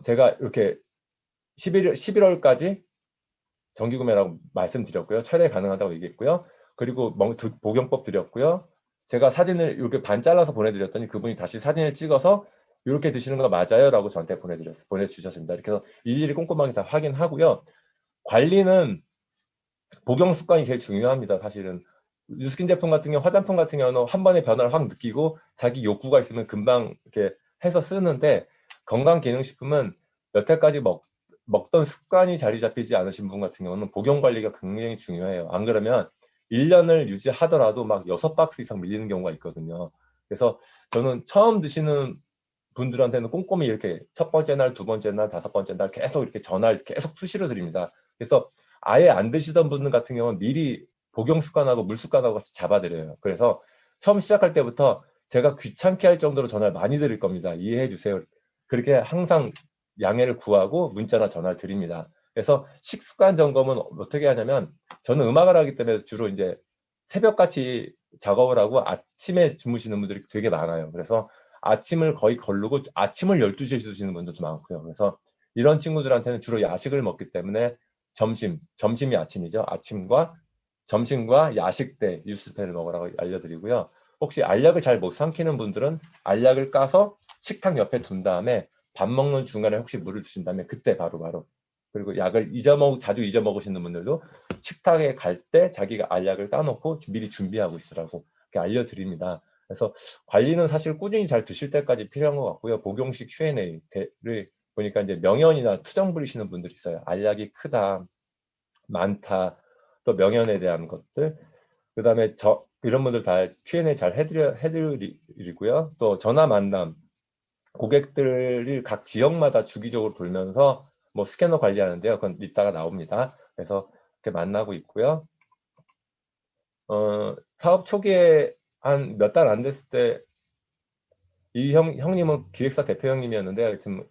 제가 이렇게 11월까지 정기구매라고 말씀드렸고요. 최대 가능하다고 얘기했고요. 그리고 복용법 드렸고요. 제가 사진을 이렇게 반 잘라서 보내드렸더니 그분이 다시 사진을 찍어서 이렇게 드시는 거 맞아요? 라고 저한테 보내주셨습니다. 이렇게 해서 일일이 꼼꼼하게 다 확인하고요. 관리는 복용 습관이 제일 중요합니다. 사실은 뉴스킨 제품 같은 경우, 화장품 같은 경우는 한 번에 변화를 확 느끼고 자기 욕구가 있으면 금방 이렇게 해서 쓰는데, 건강기능식품은 여태까지 먹던 습관이 자리 잡히지 않으신 분 같은 경우는 복용 관리가 굉장히 중요해요. 안 그러면 1년을 유지하더라도 막 6박스 이상 밀리는 경우가 있거든요. 그래서 저는 처음 드시는 분들한테는 꼼꼼히 이렇게 첫 번째 날, 두 번째 날, 다섯 번째 날 계속 이렇게 전화를 계속 수시로 드립니다. 그래서 아예 안 드시던 분들 같은 경우는 미리 복용 습관하고 물 습관하고 같이 잡아드려요. 그래서 처음 시작할 때부터 제가 귀찮게 할 정도로 전화를 많이 드릴 겁니다. 이해해 주세요. 그렇게 항상 양해를 구하고 문자나 전화를 드립니다. 그래서 식습관 점검은 어떻게 하냐면, 저는 음악을 하기 때문에 주로 이제 새벽같이 작업을 하고 아침에 주무시는 분들이 되게 많아요. 그래서 아침을 거의 거르고 아침을 12시에 드시는 분들도 많고요. 그래서 이런 친구들한테는 주로 야식을 먹기 때문에 점심이 아침이죠. 아침과 점심과 야식 때 뉴스펜을 먹으라고 알려드리고요. 혹시 알약을 잘 못 삼키는 분들은 알약을 까서 식탁 옆에 둔 다음에 밥 먹는 중간에 혹시 물을 드신다면 그때 바로 그리고 약을 자주 잊어먹으시는 분들도 식탁에 갈 때 자기가 알약을 까놓고 미리 준비하고 있으라고 이렇게 알려드립니다. 그래서 관리는 사실 꾸준히 잘 드실 때까지 필요한 것 같고요. 복용식 Q&A를 보니까 이제 명연이나 투정 부리시는 분들이 있어요. 알약이 크다, 많다, 또 명연에 대한 것들. 그다음에 이런 분들 다 Q&A 잘 해드리고요. 또 전화 만남, 고객들이 각 지역마다 주기적으로 돌면서 뭐 스캐너 관리하는데요. 그건 이따가 나옵니다. 그래서 이렇게 만나고 있고요. 사업 초기에 한 몇 달 안 됐을 때 이 형님은 기획사 대표 형님이었는데 지금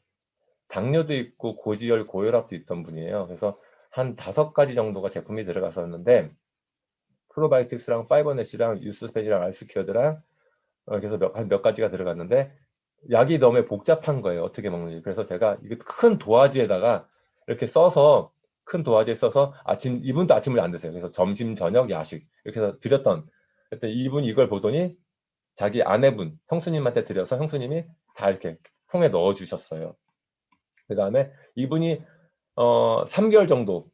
당뇨도 있고 고지혈, 고혈압도 있던 분이에요. 그래서 한 5가지 정도가 제품이 들어갔었는데, 프로바이오틱스랑 파이버넷이랑 유스펜이랑 알스큐어드랑 그래서 한 몇 가지가 들어갔는데 약이 너무 복잡한 거예요. 어떻게 먹는지. 그래서 제가 이거 큰 도화지에다가 이렇게 써서, 큰 도화지에 써서 이분도 아침을 안 드세요. 그래서 점심, 저녁, 야식 이렇게 해서 드렸던, 그때 이분이 이걸 보더니 자기 아내분, 형수님한테 드려서 형수님이 다 이렇게 통에 넣어 주셨어요. 그 다음에 이분이 3개월 정도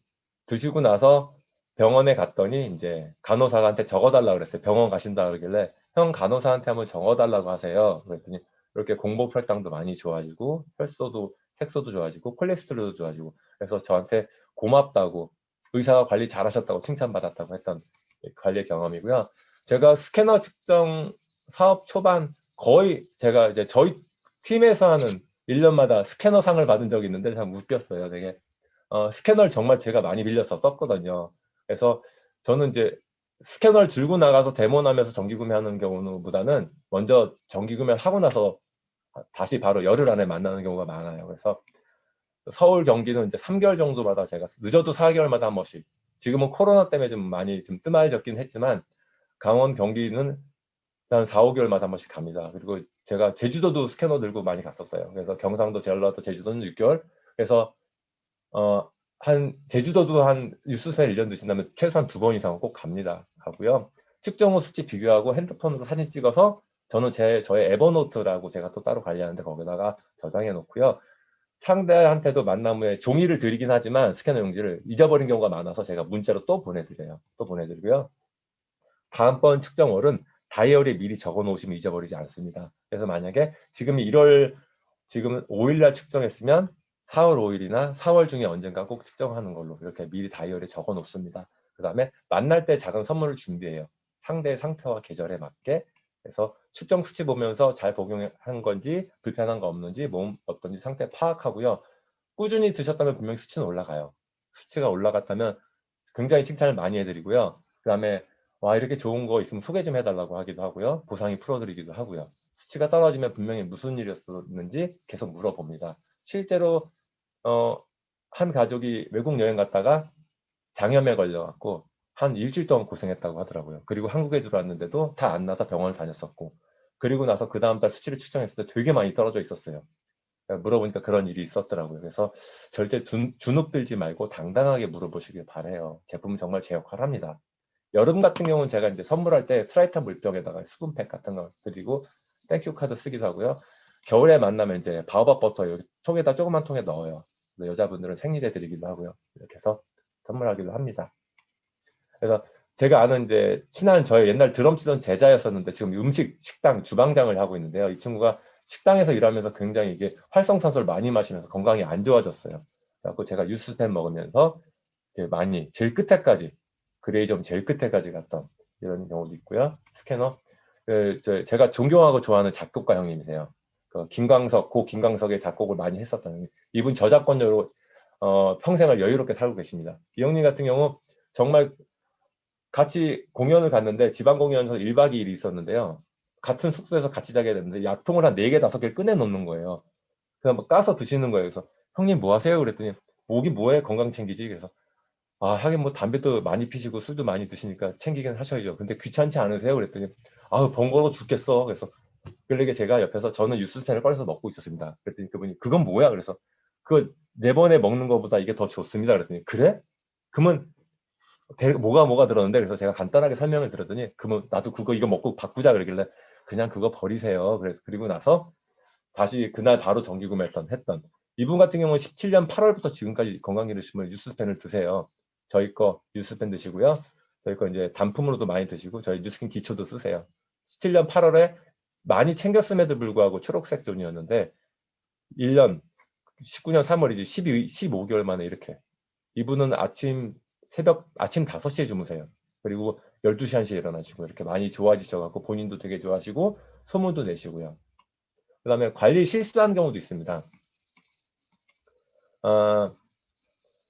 드시고 나서 병원에 갔더니 이제 간호사한테 적어달라고 그랬어요. 병원 가신다 그러길래 형 간호사한테 한번 적어달라고 하세요. 그랬더니 이렇게 공복 혈당도 많이 좋아지고 혈소도 색소도 좋아지고 콜레스테롤도 좋아지고, 그래서 저한테 고맙다고, 의사가 관리 잘하셨다고 칭찬받았다고 했던 관리 경험이고요. 제가 스캐너 측정 사업 초반 거의 제가 이제 저희 팀에서 하는 1년마다 스캐너 상을 받은 적이 있는데 참 웃겼어요. 되게 스캐너를 정말 제가 많이 빌려서 썼거든요. 그래서 저는 이제 스캐너를 들고 나가서 데모하면서 정기구매하는 경우보다는 먼저 정기구매를 하고 나서 다시 바로 열흘 안에 만나는 경우가 많아요. 그래서 서울, 경기는 이제 3개월 정도마다, 제가 늦어도 4개월마다 한 번씩, 지금은 코로나 때문에 좀 많이 좀 뜸해졌긴 했지만 강원, 경기는 한 4, 5개월마다 한 번씩 갑니다. 그리고 제가 제주도도 스캐너 들고 많이 갔었어요. 그래서 경상도, 전라도, 제주도는 6개월. 그래서 한 제주도도 한 뉴스펜 1년 드신다면 최소한 2번 이상은 꼭 가고요. 측정 후 수치 비교하고 핸드폰으로 사진 찍어서 저는 저의 에버노트라고 제가 또 따로 관리하는데 거기다가 저장해 놓고요. 상대한테도 만남 후에 종이를 드리긴 하지만 스캐너 용지를 잊어버린 경우가 많아서 제가 문자로 또 보내드리고요. 다음번 측정월은 다이어리에 미리 적어 놓으시면 잊어버리지 않습니다. 그래서 만약에 지금 5일날 측정했으면 4월 5일이나 4월 중에 언젠가 꼭 측정하는 걸로 이렇게 미리 다이어리에 적어 놓습니다. 그 다음에 만날 때 작은 선물을 준비해요. 상대의 상태와 계절에 맞게. 그래서 측정 수치 보면서 잘 복용한 건지 불편한 거 없는지, 몸 어떤지 상태 파악하고요. 꾸준히 드셨다면 분명히 수치는 올라가요. 수치가 올라갔다면 굉장히 칭찬을 많이 해드리고요. 그 다음에 와, 이렇게 좋은 거 있으면 소개 좀 해달라고 하기도 하고요. 보상이 풀어드리기도 하고요. 수치가 떨어지면 분명히 무슨 일이었는지 계속 물어봅니다. 실제로 한 가족이 외국 여행 갔다가 장염에 걸려갖고 한 일주일 동안 고생했다고 하더라고요. 그리고 한국에 들어왔는데도 다 안 나서 병원을 다녔었고, 그리고 나서 그 다음 달 수치를 측정했을 때 되게 많이 떨어져 있었어요. 물어보니까 그런 일이 있었더라고요. 그래서 절대 주눅 들지 말고 당당하게 물어보시길 바래요. 제품은 정말 제 역할을 합니다. 여름 같은 경우는 제가 이제 선물할 때 트라이탄 물병에다가 수분팩 같은 거 드리고 땡큐 카드 쓰기도 하고요. 겨울에 만나면 이제 바오밥 버터 여기 통에다 조그만 통에 넣어요. 여자분들은 생리대 드리기도 하고요. 이렇게 해서 선물하기도 합니다. 그래서 제가 아는 이제 친한 저의 옛날 드럼 치던 제자였었는데 지금 음식 식당 주방장을 하고 있는데요. 이 친구가 식당에서 일하면서 굉장히 이게 활성산소를 많이 마시면서 건강이 안 좋아졌어요. 그래서 제가 유스텐 먹으면서 많이 제일 끝에까지 그레이점 제일 끝에까지 갔던 이런 경우도 있고요. 스캐너 제가 존경하고 좋아하는 작곡가 형님이세요. 그 김광석 고 김광석의 작곡을 많이 했었던 형님. 이분 저작권료로 평생을 여유롭게 살고 계십니다. 이 형님 같은 경우 정말 같이 공연을 갔는데 지방 공연에서 1박 2일이 있었는데요. 같은 숙소에서 같이 자게 됐는데 약통을 한 4개 5개 꺼내 놓는 거예요. 그냥 뭐 까서 드시는 거예요. 그래서 형님 뭐 하세요? 그랬더니 목이 뭐해? 건강 챙기지. 그래서 아 하긴 뭐 담배도 많이 피시고 술도 많이 드시니까 챙기긴 하셔야죠. 근데 귀찮지 않으세요? 그랬더니 아우 번거로워 죽겠어. 그래서 그러게 제가 옆에서 저는 유스텐을 꺼내서 먹고 있었습니다. 그랬더니 그분이 그건 뭐야? 그래서 그 4번에 먹는 것보다 이게 더 좋습니다. 그랬더니 그래? 그러면 뭐가 들었는데 그래서 제가 간단하게 설명을 드렸더니 그러면 나도 이거 먹고 바꾸자 그러길래 그냥 그거 버리세요. 그리고 나서 다시 그날 바로 정기 구매했던 이분 같은 경우는 17년 8월부터 지금까지 건강기능식물 뉴스펜을 드세요. 저희 거 뉴스펜 드시고요. 저희 거 이제 단품으로도 많이 드시고 저희 뉴스킨 기초도 쓰세요. 17년 8월에 많이 챙겼음에도 불구하고 초록색 존이었는데 1년 19년 3월이지 15개월 만에 이렇게 이분은 새벽 아침 5시에 주무세요. 그리고 12시 1시에 일어나시고 이렇게 많이 좋아지셔갖고 본인도 되게 좋아하시고 소문도 내시고요. 그 다음에 관리 실수한 경우도 있습니다.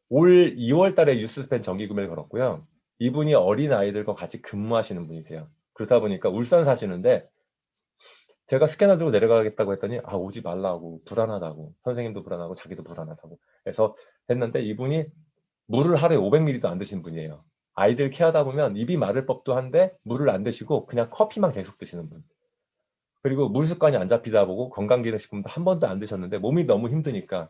올 2월 달에 뉴스펜 정기 구매를 걸었고요. 이분이 어린 아이들과 같이 근무하시는 분이세요. 그렇다 보니까 울산 사시는데 제가 스캐너 들고 내려가겠다고 했더니 오지 말라고 불안하다고 선생님도 불안하고 자기도 불안하다고 해서 했는데 이분이 물을 하루에 500ml도 안 드시는 분이에요. 아이들 케어하다 보면 입이 마를 법도 한데 물을 안 드시고 그냥 커피만 계속 드시는 분. 그리고 물 습관이 안 잡히다 보고 건강기능식품도 한 번도 안 드셨는데 몸이 너무 힘드니까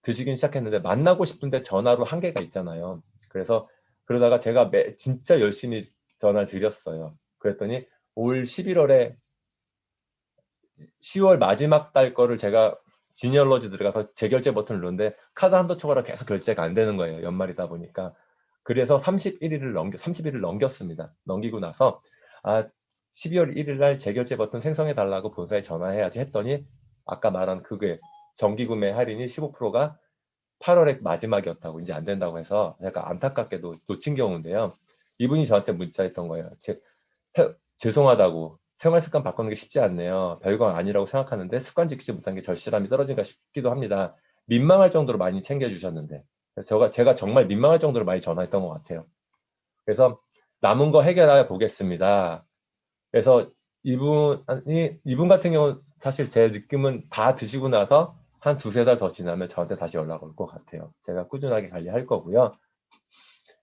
드시긴 시작했는데 만나고 싶은데 전화로 한계가 있잖아요. 그래서 그러다가 제가 진짜 열심히 전화를 드렸어요. 그랬더니 올 11월에 10월 마지막 달 거를 제가 지니얼러지 들어가서 재결제 버튼을 누르는데 카드 한도 초과라 계속 결제가 안 되는 거예요. 연말이다 보니까. 그래서 30일을 넘겼습니다. 넘기고 나서 12월 1일 날 재결제 버튼 생성해 달라고 본사에 전화해야지 했더니 아까 말한 그게 정기구매 할인이 15%가 8월의 마지막이었다고 이제 안 된다고 해서 약간 안타깝게도 놓친 경우인데요. 이분이 저한테 문자했던 거예요. 죄송하다고 생활 습관 바꾸는 게 쉽지 않네요. 별거 아니라고 생각하는데 습관 지키지 못한 게 절실함이 떨어진가 싶기도 합니다. 민망할 정도로 많이 챙겨주셨는데 제가 정말 민망할 정도로 많이 전화했던 것 같아요. 그래서 남은 거 해결해 보겠습니다. 그래서 이분 같은 경우 사실 제 느낌은 다 드시고 나서 한 2-3달 더 지나면 저한테 다시 연락 올 것 같아요. 제가 꾸준하게 관리할 거고요.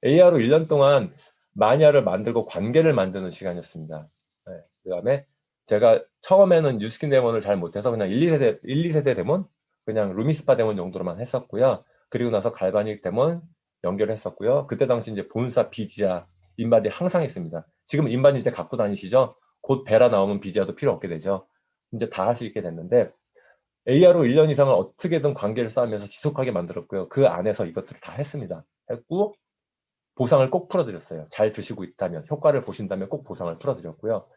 AR로 1년 동안 마니아를 만들고 관계를 만드는 시간이었습니다. 네, 그다음에 제가 처음에는 뉴스킨 데몬을 잘 못해서 그냥 1-2세대 데몬, 그냥 루미스파 데몬 정도로만 했었고요. 그리고 나서 갈바닉 데몬 연결했었고요. 그때 당시 이제 본사 비지아 인바디 항상 했습니다. 지금 인바디 이제 갖고 다니시죠? 곧 베라 나오면 비지아도 필요 없게 되죠. 이제 다 할 수 있게 됐는데 AR로 1년 이상을 어떻게든 관계를 쌓으면서 지속하게 만들었고요. 그 안에서 이것들을 다 했습니다. 했고 보상을 꼭 풀어드렸어요. 잘 드시고 있다면, 효과를 보신다면 꼭 보상을 풀어드렸고요.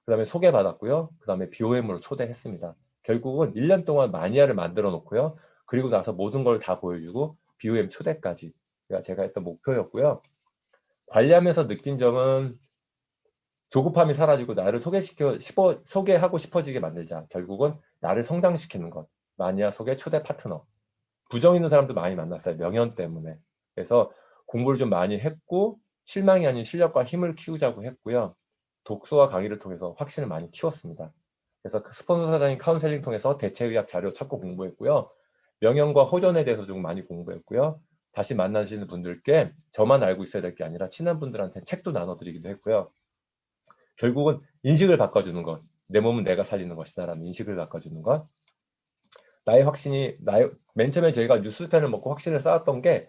그 다음에 소개받았고요. 그 다음에 BOM으로 초대했습니다. 결국은 1년 동안 마니아를 만들어 놓고요. 그리고 나서 모든 걸 다 보여주고 BOM 초대까지 제가 했던 목표였고요. 관리하면서 느낀 점은 조급함이 사라지고 나를 소개하고 싶어지게 만들자. 결국은 나를 성장시키는 것. 마니아 속의 초대 파트너. 부정 있는 사람도 많이 만났어요. 명연 때문에. 그래서 공부를 좀 많이 했고 실망이 아닌 실력과 힘을 키우자고 했고요. 독서와 강의를 통해서 확신을 많이 키웠습니다. 그래서 그 스폰서 사장님 카운셀링 통해서 대체의학 자료 찾고 공부했고요. 명연과 호전에 대해서 좀 많이 공부했고요. 다시 만나시는 분들께 저만 알고 있어야 될 게 아니라 친한 분들한테 책도 나눠드리기도 했고요. 결국은 인식을 바꿔주는 것. 내 몸은 내가 살리는 것이다 라는 인식을 바꿔주는 것. 나의 확신이 맨 처음에 저희가 뉴스펜을 먹고 확신을 쌓았던 게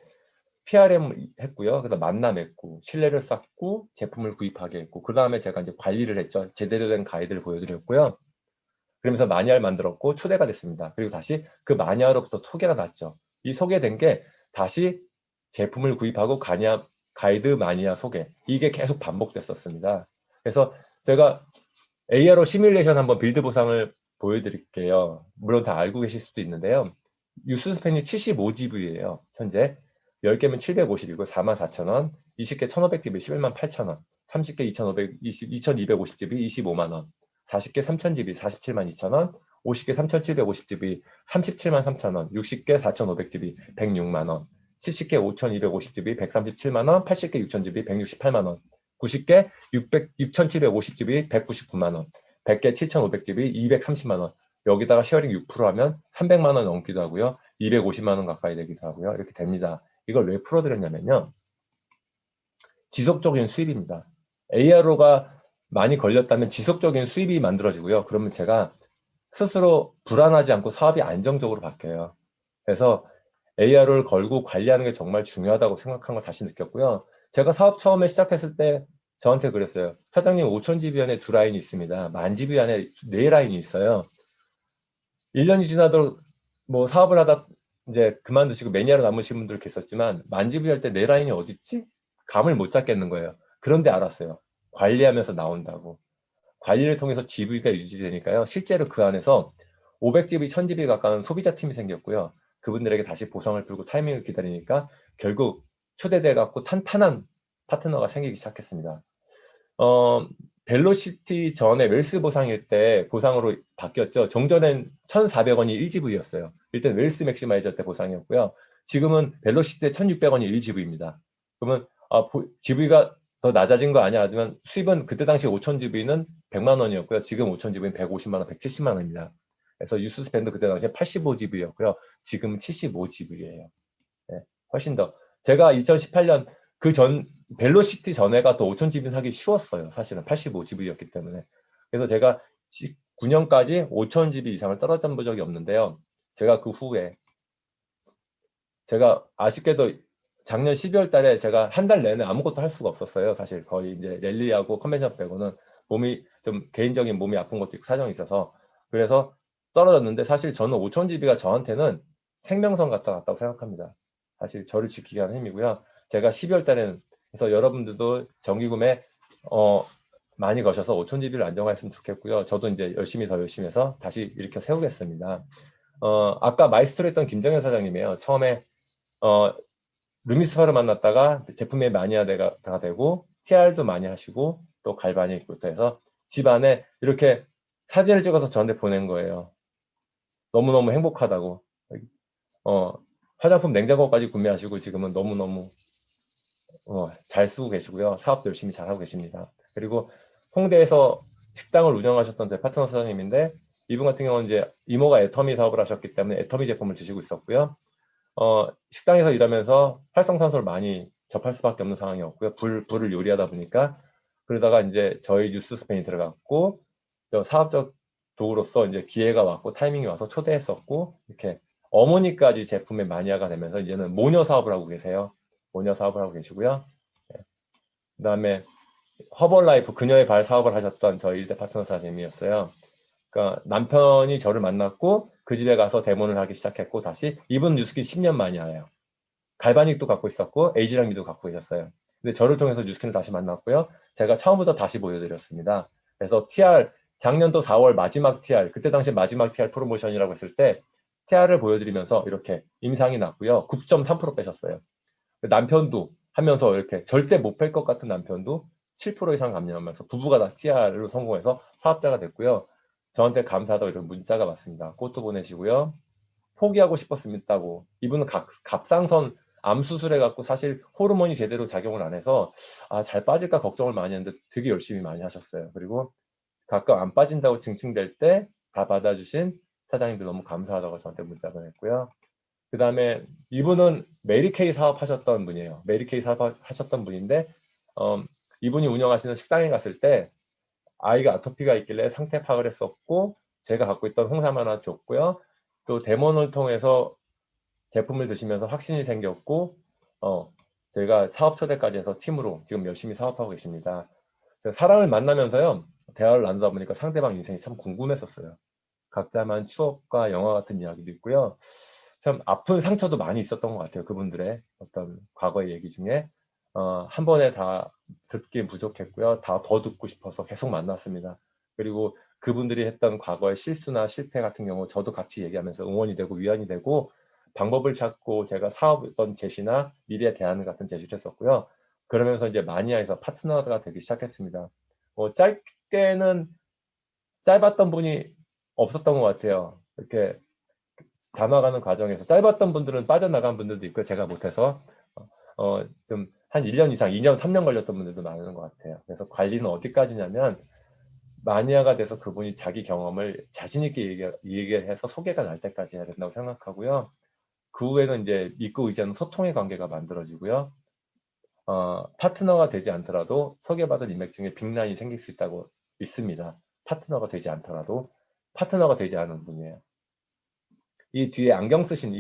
PRM 했고요. 그다음 만남했고 신뢰를 쌓고 제품을 구입하게 했고 그 다음에 제가 이제 관리를 했죠. 제대로 된 가이드를 보여드렸고요. 그러면서 마니아를 만들었고 초대가 됐습니다. 그리고 다시 그 마니아로부터 소개가 났죠. 이 소개된 게 다시 제품을 구입하고 가이드 마니아 소개 이게 계속 반복됐었습니다. 그래서 제가 AR로 시뮬레이션 한번 빌드 보상을 보여드릴게요. 물론 다 알고 계실 수도 있는데요. 유스 스팬이 75GB예요. 현재 10개면 750이고 44,000원, 20개 1,500GB 118,000원, 30개 2250GB 25만원, 40개 3000GB 472,000원, 50개 3750GB 373,000원, 60개 4500GB 106만원, 70개 5250GB 137만원, 80개 6000GB 168만원, 90개 6750GB 199만원, 100개 7500GB 230만원, 여기다가 쉐어링 6% 하면 300만원 넘기도 하고요. 250만원 가까이 되기도 하고요. 이렇게 됩니다. 이걸 왜 풀어드렸냐면요. 지속적인 수입입니다. ARO가 많이 걸렸다면 지속적인 수입이 만들어지고요. 그러면 제가 스스로 불안하지 않고 사업이 안정적으로 바뀌어요. 그래서 AR을 걸고 관리하는 게 정말 중요하다고 생각한 걸 다시 느꼈고요. 제가 사업 처음에 시작했을 때 저한테 그랬어요. 사장님 5,000GB 안에 2라인이 있습니다. 10,000GB 안에 4라인이 있어요. 1년이 지나도 뭐 사업을 하다 이제 그만두시고 매니아로 남으신 분들 계셨지만 10,000GB 할 때 4라인이 어딨지? 감을 못 잡겠는 거예요. 그런데 알았어요. 관리하면서 나온다고. 관리를 통해서 GB가 유지되니까요. 실제로 그 안에서 500GB, 1000GB 가까운 소비자 팀이 생겼고요. 그분들에게 다시 보상을 풀고 타이밍을 기다리니까 결국 초대돼 갖고 탄탄한 파트너가 생기기 시작했습니다. 벨로시티 전에 웰스 보상일 때 보상으로 바뀌었죠. 종전엔 1,400원이 1GV였어요. 일단 웰스 맥시마이저 때 보상이었고요. 지금은 벨로시티 때 1,600원이 1GV입니다. 그러면 GV가 더 낮아진 거 아니야? 하지만 수입은 그때 당시 5,000GV는 100만 원이었고요. 지금 5,000GV는 150만 원, 170만 원입니다. 그래서 유스 스펜드 그때 당시에 85GV였고요. 지금은 75GV예요. 네, 훨씬 더. 제가 2018년 그 전 벨로시티 전에가 또 5,000GB 사기 쉬웠어요. 사실은 85GB였기 때문에. 그래서 제가 9년까지 5,000GB 이상을 떨어져 본 적이 없는데요. 제가 그 후에 제가 아쉽게도 작년 12월 달에 제가 한 달 내내 아무것도 할 수가 없었어요. 사실 거의 이제 랠리하고 컨벤션 빼고는 몸이 좀 개인적인 몸이 아픈 것도 있고 사정이 있어서 그래서 떨어졌는데 사실 저는 5,000GB가 저한테는 생명선 같다고 생각합니다. 사실 저를 지키게 하는 힘이고요. 제가 12월 달에는 그래서 여러분들도 정기구매 많이 거셔서 5,000GB를 안정화했으면 좋겠고요. 저도 이제 더 열심히 해서 다시 일으켜 세우겠습니다. 아까 마이스트로 했던 김정현 사장님이에요. 처음에 루미스파를 만났다가 제품의 마니아가 되고 TR도 많이 하시고 또 갈바닉부터 해서 집안에 이렇게 사진을 찍어서 저한테 보낸 거예요. 너무너무 행복하다고. 화장품 냉장고까지 구매하시고 지금은 너무너무 잘 쓰고 계시고요. 사업도 열심히 잘하고 계십니다. 그리고 홍대에서 식당을 운영하셨던 제 파트너 사장님인데 이분 같은 경우는 이제 이모가 애터미 사업을 하셨기 때문에 애터미 제품을 드시고 있었고요. 식당에서 일하면서 활성산소를 많이 접할 수밖에 없는 상황이었고요. 불을 요리하다 보니까 그러다가 이제 저희 뉴스 스페인이 들어갔고 사업적 도구로서 이제 기회가 왔고 타이밍이 와서 초대했었고 이렇게 어머니까지 제품의 마니아가 되면서 이제는 모녀 사업을 하고 계세요. 모녀 사업을 하고 계시고요. 그다음에 허벌라이프 그녀의 발 사업을 하셨던 저희 1대 파트너 사장님이었어요. 그러니까 남편이 저를 만났고 그 집에 가서 데모를 하기 시작했고 다시 이분 뉴스킨 10년 마니아예요. 갈바닉도 갖고 있었고 에이지랑미도 갖고 계셨어요. 근데 저를 통해서 뉴스킨을 다시 만났고요. 제가 처음부터 다시 보여드렸습니다. 그래서 TR 작년도 4월 마지막 TR 그때 당시 마지막 TR 프로모션이라고 했을 때 TR을 보여드리면서 이렇게 임상이 났고요. 9.3% 빼셨어요. 남편도 하면서 이렇게 절대 못 뺄 것 같은 남편도 7% 이상 감량하면서 부부가 다 TR로 성공해서 사업자가 됐고요. 저한테 감사하다고 이런 문자가 왔습니다. 꽃도 보내시고요. 포기하고 싶었습니다고. 이분은 갑상선 암 수술해갖고 사실 호르몬이 제대로 작용을 안 해서 잘 빠질까 걱정을 많이 했는데 되게 열심히 많이 하셨어요. 그리고 가끔 안 빠진다고 징징댈 때 다 받아주신 사장님들 너무 감사하다고 저한테 문자 보냈고요. 그 다음에 이분은 메리케이 사업하셨던 분이에요. 메리케이 사업하셨던 분인데 이분이 운영하시는 식당에 갔을 때 아이가 아토피가 있길래 상태 파악을 했었고 제가 갖고 있던 홍삼 하나 줬고요. 또 데모를 통해서 제품을 드시면서 확신이 생겼고 저희가 사업 초대까지 해서 팀으로 지금 열심히 사업하고 계십니다. 사람을 만나면서요, 대화를 나누다 보니까 상대방 인생이 참 궁금했었어요. 각자만 추억과 영화 같은 이야기도 있고요. 참 아픈 상처도 많이 있었던 것 같아요. 그분들의 어떤 과거의 얘기 중에 한 번에 다 듣기 부족했고요. 다 더 듣고 싶어서 계속 만났습니다. 그리고 그분들이 했던 과거의 실수나 실패 같은 경우 저도 같이 얘기하면서 응원이 되고 위안이 되고 방법을 찾고 제가 사업 어떤 제시나 미래 대안 같은 제시를 했었고요. 그러면서 이제 마니아에서 파트너가 되기 시작했습니다. 짧게는 짧았던 분이 없었던 것 같아요. 이렇게 담아가는 과정에서 짧았던 분들은 빠져나간 분들도 있고 제가 못해서 좀 한 1년 이상, 2년, 3년 걸렸던 분들도 많은 것 같아요. 그래서 관리는 어디까지냐면 마니아가 돼서 그분이 자기 경험을 자신 있게 얘기해서 소개가 날 때까지 해야 된다고 생각하고요. 그 후에는 이제 믿고 의지하는 소통의 관계가 만들어지고요. 파트너가 되지 않더라도 소개받은 인맥 중에 빅라인이 생길 수 있다고 믿습니다. 파트너가 되지 않더라도 파트너가 되지 않은 분이에요. 이 뒤에 안경 쓰신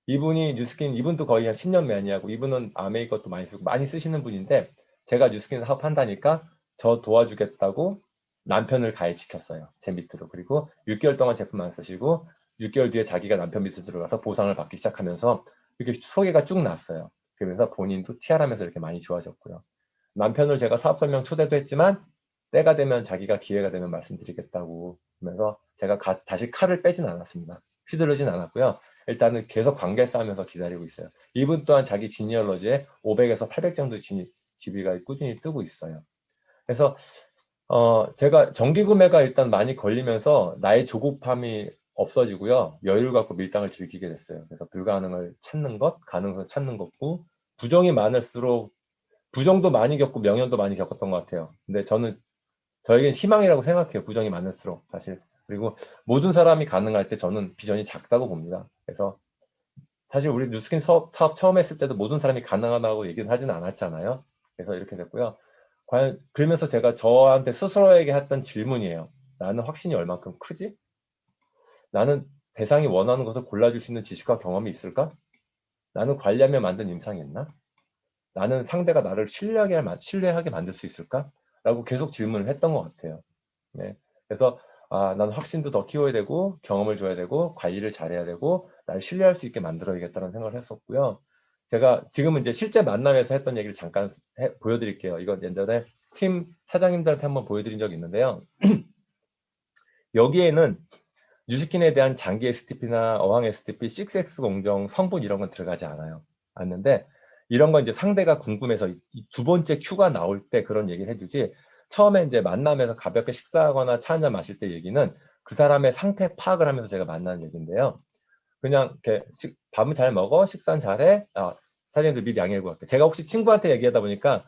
이분이 뉴스킨, 이분도 거의 한 10년 매니아고 이분은 아메이 것도 많이 쓰고 많이 쓰시는 분인데 제가 뉴스킨 사업한다니까 저 도와주겠다고 남편을 가입시켰어요. 제 밑으로. 그리고 6개월 동안 제품 안 쓰시고 6개월 뒤에 자기가 남편 밑으로 들어가서 보상을 받기 시작하면서 이렇게 소개가 쭉 났어요. 그러면서 본인도 TR하면서 이렇게 많이 좋아졌고요. 남편을 제가 사업 설명 초대도 했지만 때가 되면 자기가 기회가 되면 말씀드리겠다고 하면서 제가 다시 칼을 빼진 않았습니다. 휘두르진 않았고요. 일단은 계속 관계 쌓으면서 기다리고 있어요. 이분 또한 자기 지니얼러지에 500에서 800 정도 GB가 꾸준히 뜨고 있어요. 그래서 제가 정기 구매가 일단 많이 걸리면서 나의 조급함이 없어지고요. 여유를 갖고 밀당을 즐기게 됐어요. 그래서 불가능을 찾는 것, 가능성을 찾는 것고 부정이 많을수록 부정도 많이 겪고 명연도 많이 겪었던 것 같아요. 근데 저에겐 희망이라고 생각해요. 부정이 많을수록 사실. 그리고 모든 사람이 가능할 때 저는 비전이 작다고 봅니다. 그래서 사실 우리 뉴스킨 사업 처음 했을 때도 모든 사람이 가능하다고 얘기는 하지는 않았잖아요. 그래서 이렇게 됐고요. 과연 그러면서 제가 저한테 스스로에게 했던 질문이에요. 나는 확신이 얼만큼 크지? 나는 대상이 원하는 것을 골라줄 수 있는 지식과 경험이 있을까? 나는 관리하며 만든 임상이 있나? 나는 상대가 나를 신뢰하게 만들 수 있을까? 라고 계속 질문을 했던 것 같아요. 네. 그래서 난 확신도 더 키워야 되고 경험을 줘야 되고 관리를 잘해야 되고 날 신뢰할 수 있게 만들어야겠다는 생각을 했었고요. 제가 지금은 이제 실제 만남에서 했던 얘기를 잠깐 보여드릴게요. 이건 예전에 팀 사장님들한테 한번 보여드린 적이 있는데요. 여기에는 뉴스킨에 대한 장기 STP나 어항 STP, 6X 공정, 성분 이런 건 들어가지 않는데 이런 건 이제 상대가 궁금해서 이 두 번째 큐가 나올 때 그런 얘기를 해주지 처음에 이제 만남에서 가볍게 식사하거나 차 한잔 마실 때 얘기는 그 사람의 상태 파악을 하면서 제가 만나는 얘기인데요. 그냥 이렇게 밥은 잘 먹어? 식사는 잘해? 사장님들 미리 양해해 갈게요. 제가 혹시 친구한테 얘기하다 보니까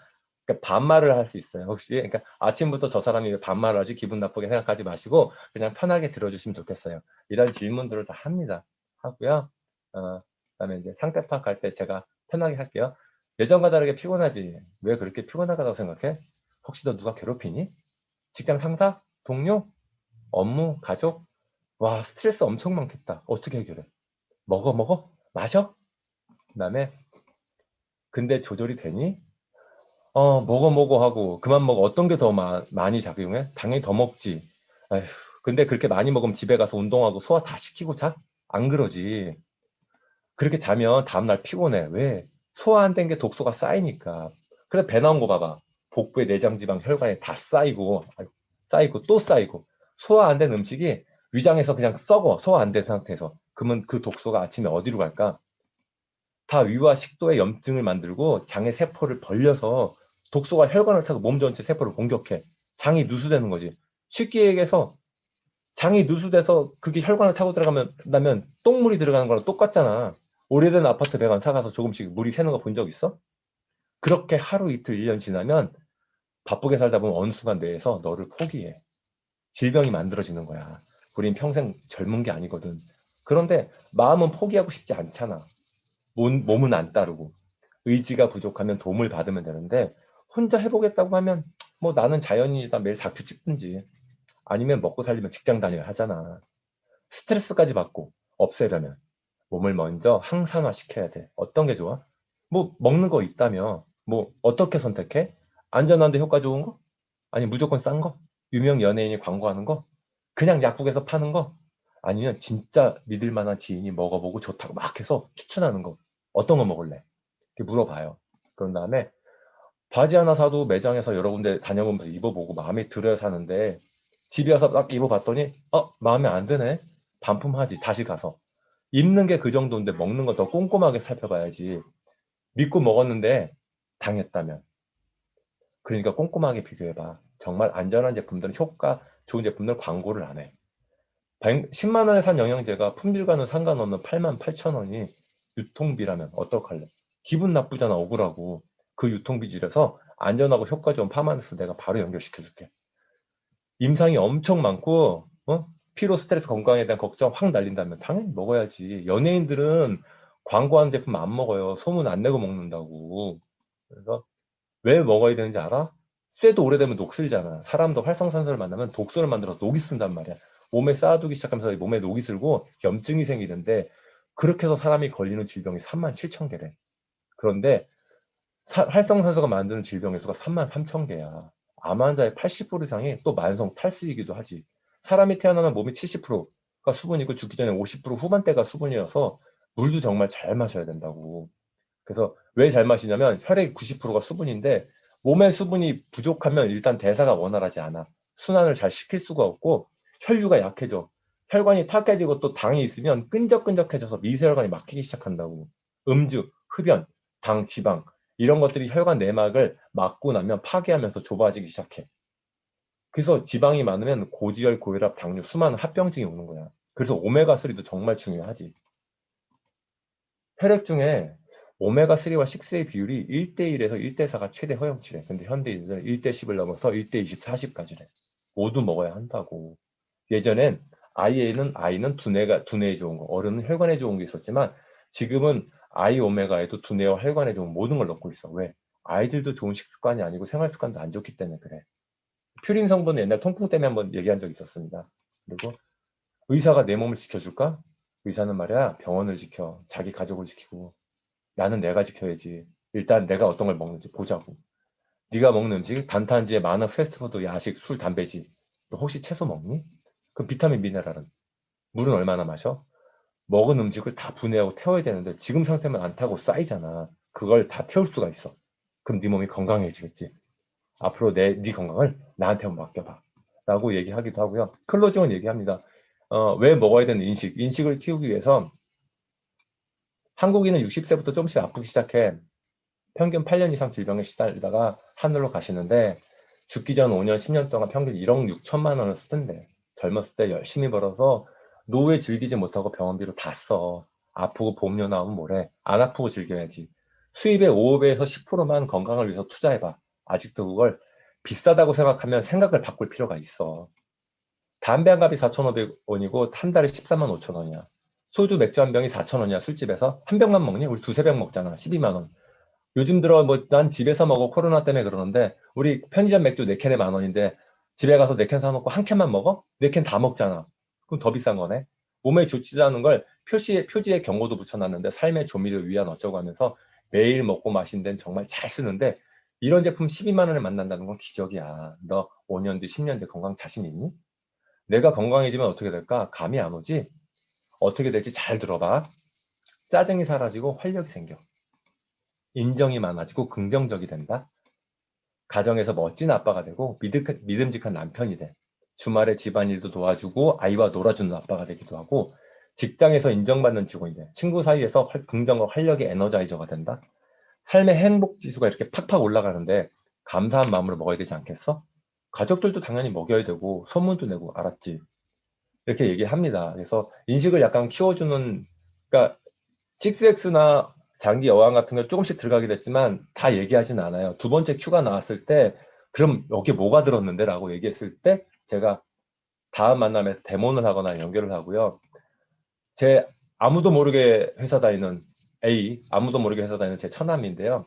그러니까 반말을 할 수 있어요. 혹시 그러니까 아침부터 저 사람이 왜 반말을 하지 기분 나쁘게 생각하지 마시고 그냥 편하게 들어주시면 좋겠어요. 이런 질문들을 다 합니다. 하고요. 그다음에 이제 상태 파악할 때 제가 편하게 할게요. 예전과 다르게 피곤하지? 왜 그렇게 피곤하다고 생각해? 혹시 너 누가 괴롭히니? 직장 상사? 동료? 업무? 가족? 와 스트레스 엄청 많겠다. 어떻게 해결해? 먹어? 마셔? 그다음에 근데 조절이 되니? 먹어 하고 그만 먹어. 어떤 게 더 많이 작용해? 당연히 더 먹지. 아휴, 근데 그렇게 많이 먹으면 집에 가서 운동하고 소화 다 시키고 자? 안 그러지. 그렇게 자면 다음날 피곤해. 왜? 소화 안 된 게 독소가 쌓이니까. 그래 배 나온 거 봐봐. 복부에 내장 지방 혈관에 다 쌓이고 또 쌓이고 소화 안 된 음식이 위장에서 그냥 썩어. 소화 안 된 상태에서. 그러면 그 독소가 아침에 어디로 갈까? 다 위와 식도에 염증을 만들고 장의 세포를 벌려서 독소가 혈관을 타고 몸 전체 세포를 공격해. 장이 누수되는 거지. 쉽게 얘기해서 장이 누수돼서 그게 혈관을 타고 들어가면 똥물이 들어가는 거랑 똑같잖아. 오래된 아파트 배관 사가서 조금씩 물이 새는 거 본 적 있어? 그렇게 하루 이틀 1년 지나면 바쁘게 살다 보면 어느 순간 뇌에서 너를 포기해. 질병이 만들어지는 거야. 우린 평생 젊은 게 아니거든. 그런데 마음은 포기하고 싶지 않잖아. 몸은 안 따르고 의지가 부족하면 도움을 받으면 되는데 혼자 해보겠다고 하면 뭐 나는 자연인이다 매일 다큐 찍든지 아니면 먹고 살려면 직장 다녀야 하잖아. 스트레스까지 받고 없애려면 몸을 먼저 항산화 시켜야 돼. 어떤 게 좋아? 뭐 먹는 거 있다며. 뭐 어떻게 선택해? 안전한데 효과 좋은 거? 아니 무조건 싼 거? 유명 연예인이 광고하는 거? 그냥 약국에서 파는 거? 아니면 진짜 믿을 만한 지인이 먹어보고 좋다고 막 해서 추천하는 거. 어떤 거 먹을래? 이렇게 물어봐요. 그런 다음에 바지 하나 사도 매장에서 여러 군데 다녀보면서 입어보고 마음에 들어야 사는데 집에 와서 딱 입어봤더니 마음에 안 드네. 반품하지. 다시 가서. 입는 게 그 정도인데 먹는 거 더 꼼꼼하게 살펴봐야지. 믿고 먹었는데 당했다면. 그러니까 꼼꼼하게 비교해봐. 정말 안전한 제품들은 효과 좋은 제품들 광고를 안 해. 10만 원에 산 영양제가 품질과는 상관없는 8만 8천 원이 유통비라면 어떡할래? 기분 나쁘잖아. 억울하고. 그 유통비 줄여서 안전하고 효과 좋은 파마니스 내가 바로 연결시켜줄게. 임상이 엄청 많고 피로, 스트레스, 건강에 대한 걱정 확 날린다면 당연히 먹어야지. 연예인들은 광고하는 제품 안 먹어요. 소문 안 내고 먹는다고. 그래서 왜 먹어야 되는지 알아? 쇠도 오래되면 녹슬잖아. 사람도 활성산소를 만나면 독소를 만들어서 녹이 쓴단 말이야. 몸에 쌓아두기 시작하면서 몸에 녹이 슬고 염증이 생기는데 그렇게 해서 사람이 걸리는 질병이 3만 7천 개래. 그런데 활성산소가 만드는 질병의 수가 3만 3천 개야. 암 환자의 80% 이상이 또 만성 탈수이기도 하지. 사람이 태어나면 몸이 70%가 수분이고 죽기 전에 50% 후반대가 수분이어서 물도 정말 잘 마셔야 된다고. 그래서 왜 잘 마시냐면 혈액 90%가 수분인데 몸에 수분이 부족하면 일단 대사가 원활하지 않아. 순환을 잘 시킬 수가 없고 혈류가 약해져. 혈관이 탁해지고 또 당이 있으면 끈적끈적해져서 미세혈관이 막히기 시작한다고. 음주, 흡연, 당, 지방 이런 것들이 혈관 내막을 막고 나면 파괴하면서 좁아지기 시작해. 그래서 지방이 많으면 고지혈, 고혈압, 당뇨, 수많은 합병증이 오는 거야. 그래서 오메가3도 정말 중요하지. 혈액 중에 오메가3와 6의 비율이 1대1에서 1대4가 최대 허용치래. 근데 현대인들은 1대10을 넘어서 1대20, 40까지래. 모두 먹어야 한다고. 예전엔 아이는 두뇌에 좋은 거, 어른은 혈관에 좋은 게 있었지만 지금은 아이 오메가에도 두뇌와 혈관에 좋은 모든 걸 넣고 있어. 왜? 아이들도 좋은 식습관이 아니고 생활 습관도 안 좋기 때문에 그래. 퓨린 성분은 옛날 통풍 때문에 한번 얘기한 적이 있었습니다. 그리고 의사가 내 몸을 지켜줄까? 의사는 말이야 병원을 지켜, 자기 가족을 지키고 나는 내가 지켜야지. 일단 내가 어떤 걸 먹는지 보자고. 네가 먹는 음식 단탄지에 많은 패스트푸드, 야식, 술, 담배지. 너 혹시 채소 먹니? 그럼 비타민, 미네랄은? 물은 얼마나 마셔? 먹은 음식을 다 분해하고 태워야 되는데 지금 상태면 안 타고 쌓이잖아. 그걸 다 태울 수가 있어. 그럼 네 몸이 건강해지겠지. 앞으로 네 건강을 나한테 한번 맡겨봐. 라고 얘기하기도 하고요. 클로징은 얘기합니다. 왜 먹어야 되는 인식을 키우기 위해서 한국인은 60세부터 조금씩 아프기 시작해. 평균 8년 이상 질병에 시달리다가 하늘로 가시는데 죽기 전 5년, 10년 동안 평균 1억 6천만 원을 쓰던데 젊었을 때 열심히 벌어서 노후에 즐기지 못하고 병원비로 다 써. 아프고 보험료 나오면 뭐래. 안 아프고 즐겨야지. 수입의 5배에서 10%만 건강을 위해서 투자해봐. 아직도 그걸 비싸다고 생각하면 생각을 바꿀 필요가 있어. 담배 한 갑이 4,500원이고 한 달에 14만 5천 원이야. 소주 맥주 한 병이 4천 원이야. 술집에서. 한 병만 먹니? 우리 두세 병 먹잖아. 12만 원. 요즘 들어 뭐 난 집에서 먹어 코로나 때문에 그러는데 우리 편의점 맥주 4캔에 만 원인데 집에 가서 4캔 사놓고 한 캔만 먹어? 4캔 다 먹잖아. 그럼 더 비싼 거네. 몸에 좋지 않은 걸 표지에 경고도 붙여놨는데 삶의 조미료 위안 어쩌고 하면서 매일 먹고 마신 데는 정말 잘 쓰는데 이런 제품 12만 원에 만난다는 건 기적이야. 너 5년 뒤 10년 뒤 건강 자신 있니? 내가 건강해지면 어떻게 될까? 감이 안 오지? 어떻게 될지 잘 들어봐. 짜증이 사라지고 활력이 생겨. 인정이 많아지고 긍정적이 된다. 가정에서 멋진 아빠가 되고 믿음직한 남편이 돼. 주말에 집안일도 도와주고 아이와 놀아주는 아빠가 되기도 하고 직장에서 인정받는 직원이 돼. 친구 사이에서 긍정과 활력의 에너자이저가 된다. 삶의 행복 지수가 이렇게 팍팍 올라가는데 감사한 마음으로 먹어야 되지 않겠어? 가족들도 당연히 먹여야 되고 소문도 내고 알았지? 이렇게 얘기합니다. 그래서 인식을 약간 키워주는 그러니까 6X나 장기 여왕 같은 거 조금씩 들어가게 됐지만 다 얘기하진 않아요. 두 번째 큐가 나왔을 때 그럼 여기 뭐가 들었는데? 라고 얘기했을 때 제가 다음 만남에서 데모를 하거나 연결을 하고요. 제 아무도 모르게 회사 다니는 아무도 모르게 회사 다니는 제 처남인데요.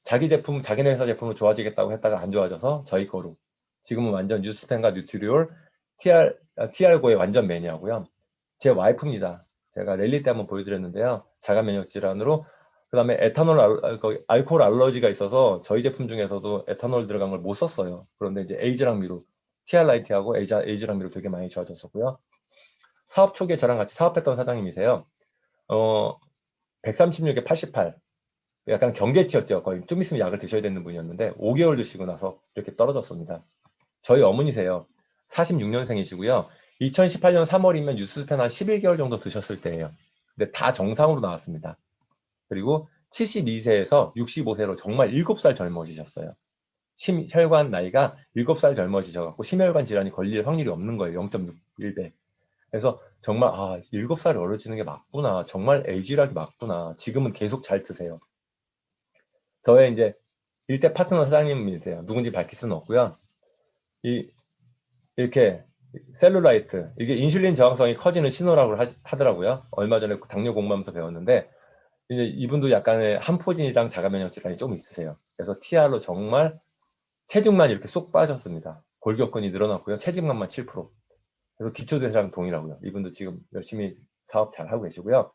자기네 회사 제품을 좋아지겠다고 했다가 안 좋아져서 저희 거로. 지금은 완전 뉴스텐과 뉴트리올, TR고의 완전 매니아고요. 제 와이프입니다. 제가 랠리 때 한번 보여드렸는데요. 자가 면역 질환으로 그 다음에 에탄올 알코올 알러지가 있어서 저희 제품 중에서도 에탄올 들어간 걸 못 썼어요. 그런데 이제 에이즈랑 미루 TR라이트하고 에이즈랑 미루 되게 많이 좋아졌었고요. 사업 초기에 저랑 같이 사업했던 사장님이세요. 136에 88. 약간 경계치였죠. 거의 좀 있으면 약을 드셔야 되는 분이었는데 5개월 드시고 나서 이렇게 떨어졌습니다. 저희 어머니세요. 46년생이시고요. 2018년 3월이면 뉴스펜 한 11개월 정도 드셨을 때예요. 근데 다 정상으로 나왔습니다. 그리고 72세에서 65세로 정말 7살 젊어지셨어요. 혈관 나이가 7살 젊어지셔갖고 심혈관 질환이 걸릴 확률이 없는 거예요. 0.61배. 그래서 정말 7살 어려지는 게 맞구나. 정말 에이즈락이 맞구나. 지금은 계속 잘 드세요. 저의 이제 일대 파트너 사장님이세요. 누군지 밝힐 수는 없고요. 이렇게 셀룰라이트, 이게 인슐린 저항성이 커지는 신호라고 하더라고요. 얼마 전에 당뇨 공부하면서 배웠는데 이제 이분도 약간의 한포진이랑 자가면역 질환이 좀 있으세요. 그래서 TR로 정말 체중만 이렇게 쏙 빠졌습니다. 골격근이 늘어났고요. 체지방만 7%. 그래서 기초대사량 동일하고요. 이분도 지금 열심히 사업 잘 하고 계시고요.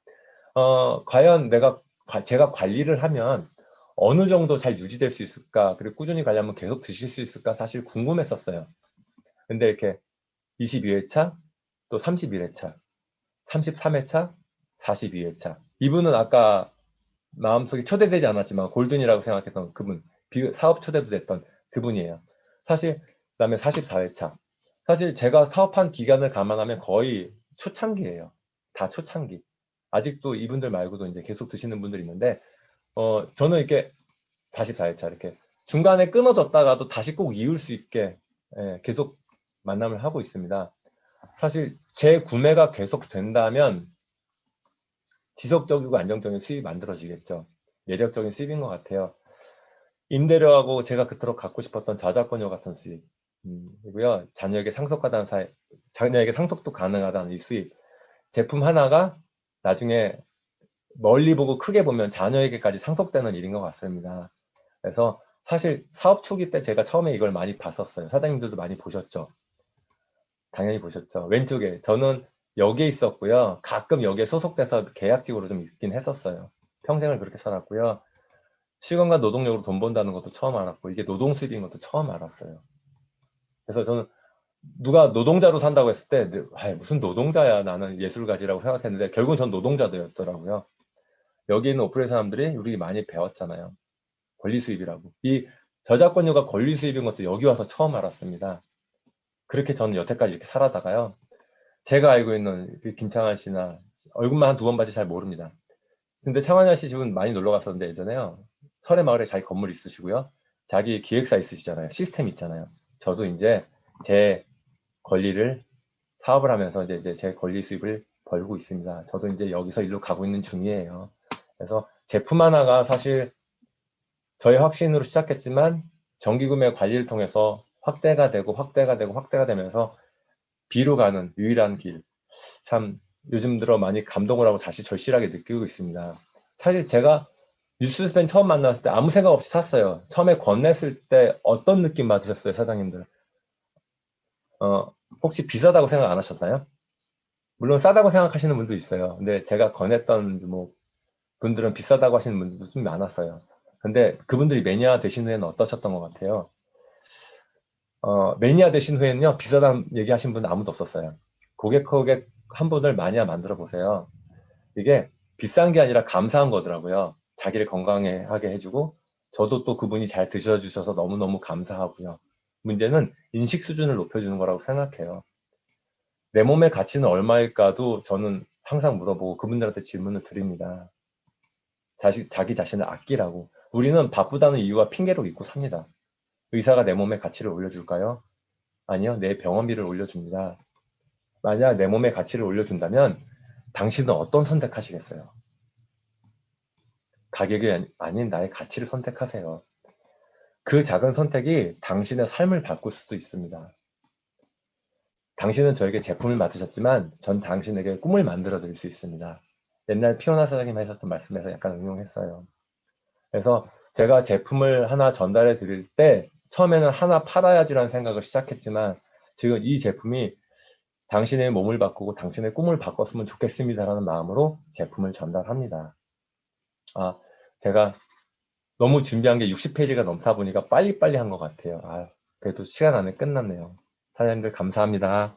과연 제가 관리를 하면 어느 정도 잘 유지될 수 있을까? 그리고 꾸준히 관리하면 계속 드실 수 있을까? 사실 궁금했었어요. 근데 이렇게 22회차, 또 31회차, 33회차, 42회차. 이분은 아까 마음속에 초대되지 않았지만 골든이라고 생각했던 그분, 사업 초대도 됐던 그분이에요. 사실 그다음에 44회차. 사실 제가 사업한 기간을 감안하면 거의 초창기예요. 다 초창기. 아직도 이분들 말고도 이제 계속 드시는 분들이 있는데 저는 이렇게 44회차 이렇게 중간에 끊어졌다가도 다시 꼭 이을 수 있게 계속 만남을 하고 있습니다. 사실 제 구매가 계속 된다면 지속적이고 안정적인 수입이 만들어지겠죠. 매력적인 수입인 것 같아요. 임대료하고 제가 그토록 갖고 싶었던 저작권료 같은 수입이고요. 자녀에게 상속도 가능하다는 이 수입. 제품 하나가 나중에 멀리 보고 크게 보면 자녀에게까지 상속되는 일인 것 같습니다. 그래서 사실 사업 초기 때 제가 처음에 이걸 많이 봤었어요. 사장님들도 많이 보셨죠? 당연히 보셨죠. 왼쪽에 저는 여기에 있었고요. 가끔 여기에 소속돼서 계약직으로 좀 있긴 했었어요. 평생을 그렇게 살았고요. 시간과 노동력으로 돈 번다는 것도 처음 알았고 이게 노동 수입인 것도 처음 알았어요. 그래서 저는 누가 노동자로 산다고 했을 때 무슨 노동자야, 나는 예술가지라고 생각했는데 결국은 전 노동자들이었더라고요. 여기 있는 오프레 사람들이 우리 많이 배웠잖아요. 권리 수입이라고. 이 저작권료가 권리 수입인 것도 여기 와서 처음 알았습니다. 그렇게 저는 여태까지 이렇게 살아다가요. 제가 알고 있는 김창완 씨나 얼굴만 한 2번 봐서 잘 모릅니다. 근데 창완 씨 집은 많이 놀러 갔었는데 예전에요. 설해마을에 자기 건물 있으시고요. 자기 기획사 있으시잖아요. 시스템 있잖아요. 저도 이제 제 권리를 사업을 하면서 이제 제 권리 수입을 벌고 있습니다. 저도 이제 여기서 일로 가고 있는 중이에요. 그래서 제품 하나가 사실 저의 확신으로 시작했지만 정기구매 관리를 통해서 확대가 되면서 B로 가는 유일한 길. 참 요즘 들어 많이 감동을 하고 다시 절실하게 느끼고 있습니다. 사실 제가 뉴스스펜 처음 만났을 때 아무 생각 없이 샀어요. 처음에 권냈을 때 어떤 느낌 받으셨어요, 사장님들? 혹시 비싸다고 생각 안 하셨나요? 물론 싸다고 생각하시는 분도 있어요. 근데 제가 권했던 분들은 비싸다고 하시는 분들도 좀 많았어요. 근데 그분들이 매니아 되신 후에는 어떠셨던 것 같아요? 매니아 되신 후에는요, 비싸다는 얘기하신 분은 아무도 없었어요. 고객 한 분을 마니아 만들어 보세요. 이게 비싼 게 아니라 감사한 거더라고요. 자기를 건강하게 해주고 저도 또 그분이 잘 드셔주셔서 너무너무 감사하고요. 문제는 인식 수준을 높여주는 거라고 생각해요. 내 몸의 가치는 얼마일까도 저는 항상 물어보고 그분들한테 질문을 드립니다. 자기 자신을 아끼라고. 우리는 바쁘다는 이유와 핑계로 잊고 삽니다. 의사가 내 몸의 가치를 올려줄까요? 아니요, 내 병원비를 올려줍니다. 만약 내 몸의 가치를 올려준다면 당신은 어떤 선택하시겠어요? 가격이 아닌 나의 가치를 선택하세요. 그 작은 선택이 당신의 삶을 바꿀 수도 있습니다. 당신은 저에게 제품을 맡으셨지만 전 당신에게 꿈을 만들어 드릴 수 있습니다. 옛날 피오나 사장님 하셨던 말씀에서 약간 응용했어요. 그래서 제가 제품을 하나 전달해 드릴 때 처음에는 하나 팔아야지라는 생각을 시작했지만 지금 이 제품이 당신의 몸을 바꾸고 당신의 꿈을 바꿨으면 좋겠습니다라는 마음으로 제품을 전달합니다. 제가 너무 준비한 게 60페이지가 넘다 보니까 빨리빨리 한 것 같아요. 그래도 시간 안에 끝났네요. 사장님들 감사합니다.